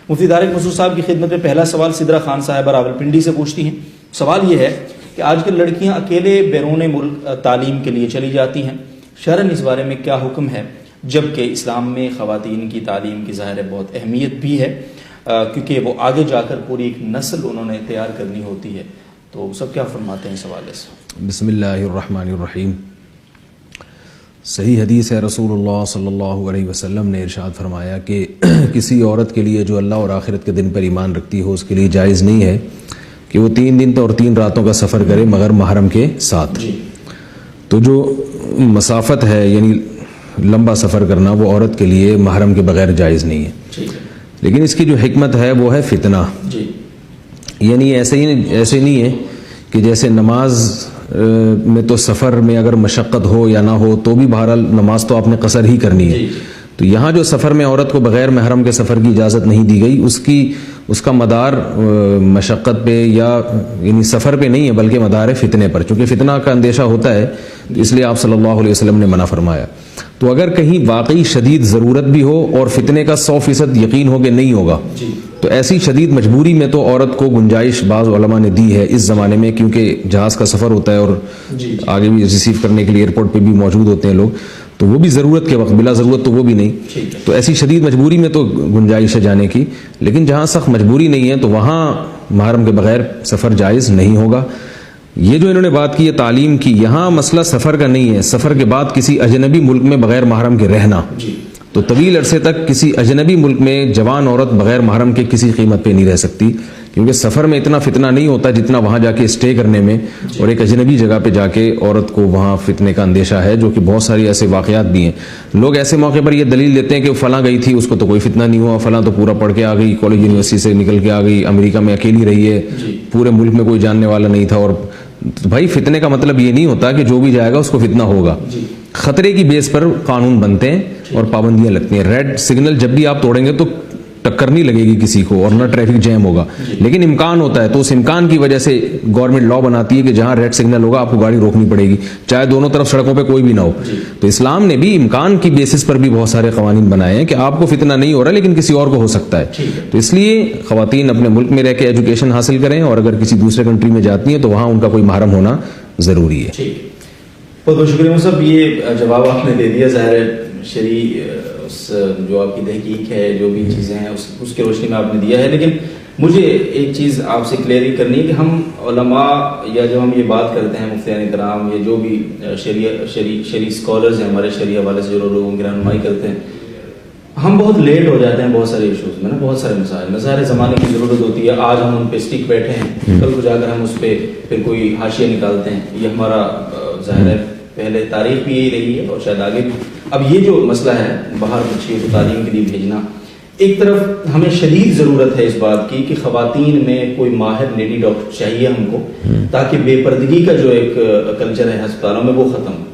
مفتی طارق مسعود صاحب کی خدمت میں پہلا سوال سدرا خان صاحبہ راولپنڈی سے پوچھتی ہیں. سوال یہ ہے کہ آج کل لڑکیاں اکیلے بیرون ملک تعلیم کے لیے چلی جاتی ہیں، شرعاً اس بارے میں کیا حکم ہے؟ جبکہ اسلام میں خواتین کی تعلیم کی ظاہر بہت اہمیت بھی ہے، کیونکہ وہ آگے جا کر پوری ایک نسل انہوں نے تیار کرنی ہوتی ہے. تو سب کیا فرماتے ہیں اس حوالے سے؟ بسم اللہ الرحمن الرحیم. صحیح حدیث ہے، رسول اللہ صلی اللہ علیہ وسلم نے ارشاد فرمایا کہ کسی عورت کے لیے جو اللہ اور آخرت کے دن پر ایمان رکھتی ہو، اس کے لیے جائز نہیں ہے کہ وہ 3 دن اور 3 راتوں کا سفر کرے مگر محرم کے ساتھ. تو جو مسافت ہے یعنی لمبا سفر کرنا، وہ عورت کے لیے محرم کے بغیر جائز نہیں ہے. لیکن اس کی جو حکمت ہے وہ ہے فتنہ. یعنی ایسے نہیں ہے کہ جیسے نماز میں تو سفر میں اگر مشقت ہو یا نہ ہو تو بھی بہرحال نماز تو آپ نے قصر ہی کرنی ہے. تو یہاں جو سفر میں عورت کو بغیر محرم کے سفر کی اجازت نہیں دی گئی، اس کا مدار مشقت پہ یا یعنی سفر پہ نہیں ہے، بلکہ مدار ہے فتنے پر. چونکہ فتنہ کا اندیشہ ہوتا ہے اس لیے آپ صلی اللہ علیہ وسلم نے منع فرمایا. تو اگر کہیں واقعی شدید ضرورت بھی ہو اور فتنے کا 100% یقین ہو کہ نہیں ہوگا، تو ایسی شدید مجبوری میں تو عورت کو گنجائش بعض علماء نے دی ہے اس زمانے میں، کیونکہ جہاز کا سفر ہوتا ہے اور آگے بھی ریسیو کرنے کے لیے ایئرپورٹ پہ بھی موجود ہوتے ہیں لوگ، تو وہ بھی ضرورت کے وقت، بلا ضرورت تو وہ بھی نہیں. تو ایسی شدید مجبوری میں تو گنجائش ہے جانے کی. لیکن جہاں سخت مجبوری نہیں ہے تو وہاں محرم کے بغیر سفر جائز نہیں ہوگا. یہ جو انہوں نے بات کی ہے تعلیم کی، یہاں مسئلہ سفر کا نہیں ہے. سفر کے بعد کسی اجنبی ملک میں بغیر محرم کے رہنا، تو طویل عرصے تک کسی اجنبی ملک میں جوان عورت بغیر محرم کے کسی قیمت پہ نہیں رہ سکتی، کیونکہ سفر میں اتنا فتنہ نہیں ہوتا جتنا وہاں جا کے اسٹے کرنے میں اور ایک اجنبی جگہ پہ جا کے عورت کو وہاں فتنے کا اندیشہ ہے، جو کہ بہت ساری ایسے واقعات بھی ہیں. لوگ ایسے موقع پر یہ دلیل دیتے ہیں کہ فلاں گئی تھی، اس کو تو کوئی فتنہ نہیں ہوا، فلاں تو پورا پڑھ کے آ گئی، کالج یونیورسٹی سے نکل کے آ گئی، امریکہ میں اکیلی رہی ہے، پورے ملک میں کوئی جاننے والا نہیں تھا. اور بھائی فتنے کا مطلب یہ نہیں ہوتا کہ جو بھی جائے گا اس کو فتنہ ہوگا. خطرے کی بیس پر قانون بنتے ہیں اور پابندیاں لگتی ہیں. ریڈ سگنل جب بھی آپ توڑیں گے تو ٹکر نہیں لگے گی کسی کو اور نہ ٹریفک جیم ہوگا، لیکن امکان ہوتا ہے، تو اس امکان کی وجہ سے گورنمنٹ لا بناتی ہے کہ جہاں ریڈ سگنل ہوگا آپ کو گاڑی روکنی پڑے گی، چاہے دونوں طرف سڑکوں پہ کوئی بھی نہ ہو. تو اسلام نے بھی امکان کی بیسس پر بھی بہت سارے قوانین بنائے ہیں کہ آپ کو فتنہ نہیں ہو رہا لیکن کسی اور کو ہو سکتا ہے. تو اس لیے خواتین اپنے ملک میں رہ کے ایجوکیشن حاصل کریں، اور اگر کسی دوسرے کنٹری میں جاتی ہیں تو وہاں ان کا کوئی محرم ہونا ضروری ہے. بہت بہت شکریہ صاحب، یہ جواب آپ نے دے دیا. ظاہر شرعی جو آپ کی تحقیق ہے، جو بھی چیزیں ہیں اس کے روشنی میں آپ نے دیا ہے. لیکن مجھے ایک چیز آپ سے کلیئر کرنی ہے کہ ہم علماء یا جب ہم یہ بات کرتے ہیں مفتیان کرام یا جو بھی شرعی اسکالرز ہیں ہمارے شرعی حوالے سے جو لوگوں کی رہنمائی کرتے ہیں، ہم بہت لیٹ ہو جاتے ہیں بہت سارے ایشوز میں نا، بہت سارے مسائل زمانے کی ضرورت ہوتی ہے. آج ہم ان پہ اسٹک بیٹھے ہیں، کل کو جا کر ہم اس پہ پھر کوئی حاشیہ نکالتے ہیں. یہ ہمارا ظاہر ہے پہلے تاریخ بھی یہی رہی ہے اور شاید آگے بھی. اب یہ جو مسئلہ ہے باہر بچیوں کو تعلیم کے لیے بھیجنا، ایک طرف ہمیں شدید ضرورت ہے اس بات کی کہ خواتین میں کوئی ماہر لیڈی ڈاکٹر چاہیے ہم کو، تاکہ بے پردگی کا جو ایک کلچر ہے ہسپتالوں میں وہ ختم ہو.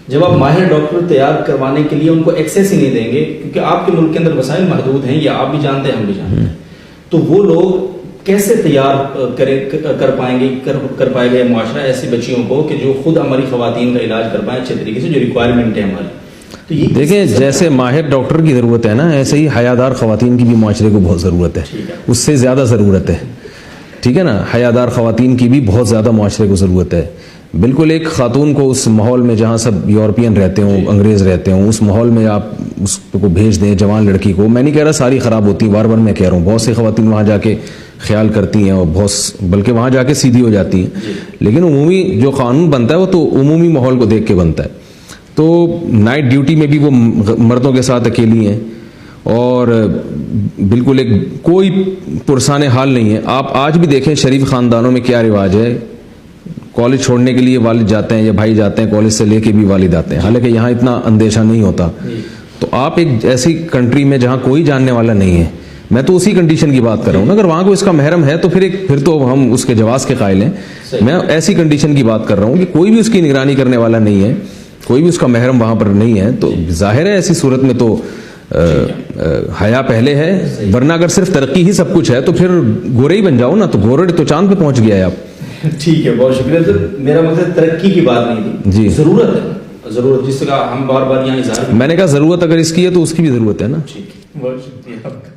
جب آپ ماہر ڈاکٹر تیار کروانے کے لیے ان کو ایکسیس ہی نہیں دیں گے، کیونکہ آپ کے ملک کے اندر وسائل محدود ہیں، یا آپ بھی جانتے ہیں ہم بھی جانتے ہیں، تو وہ لوگ کیسے تیار کر پائے گا معاشرہ ایسی بچیوں کو کہ جو خود ہماری خواتین کا علاج کر پائیں اچھے طریقے سے، جو ریکوائرمنٹ ہے ہماری. دیکھیں جیسے ماہر ڈاکٹر کی ضرورت ہے نا، ایسے ہی حیادار خواتین کی بھی معاشرے کو بہت ضرورت ہے، اس سے زیادہ ضرورت ہے. ٹھیک ہے نا، حیادار خواتین کی بھی بہت زیادہ معاشرے کو ضرورت ہے. بالکل ایک خاتون کو اس ماحول میں جہاں سب یورپین رہتے ہوں، انگریز رہتے ہوں، اس ماحول میں آپ اس کو بھیج دیں جوان لڑکی کو. میں نہیں کہہ رہا ساری خراب ہوتی، بار بار میں کہہ رہا ہوں بہت سی خواتین وہاں جا کے خیال کرتی ہیں اور بلکہ وہاں جا کے سیدھی ہو جاتی ہیں. لیکن عمومی جو قانون بنتا ہے وہ تو عمومی ماحول کو دیکھ کے بنتا ہے. تو نائٹ ڈیوٹی میں بھی وہ مردوں کے ساتھ اکیلی ہیں اور بالکل ایک کوئی پرسان حال نہیں ہے. آپ آج بھی دیکھیں شریف خاندانوں میں کیا رواج ہے، کالج چھوڑنے کے لیے والد جاتے ہیں یا بھائی جاتے ہیں، کالج سے لے کے بھی والد آتے ہیں، حالانکہ یہاں اتنا اندیشہ نہیں ہوتا. تو آپ ایک ایسی کنٹری میں جہاں کوئی جاننے والا نہیں ہے، میں تو اسی کنڈیشن کی بات کر رہا ہوں نا، اگر وہاں کو اس کا محرم ہے تو پھر تو ہم اس کے جواز کے قائل ہیں. میں ایسی کنڈیشن کی بات کر رہا ہوں کہ کوئی بھی اس کی نگرانی کرنے والا نہیں ہے، کوئی بھی اس کا محرم وہاں پر نہیں ہے. تو ظاہر ہے ایسی صورت میں تو حیا پہلے ہے، ورنہ اگر صرف ترقی ہی سب کچھ ہے تو پھر گورے ہی بن جاؤ نا، تو گورے تو چاند پہ پہنچ گیا ہے آپ. ٹھیک ہے، بہت شکریہ. میرا مقصد ترقی کی بات نہیں تھی، جی ضرورت ہے، ضرورت جس کا ہم بار بار یہاں اظہار، میں نے کہا ضرورت اگر اس کی ہے تو اس کی بھی ضرورت ہے نا. ٹھیک ہے، بہت شکریہ.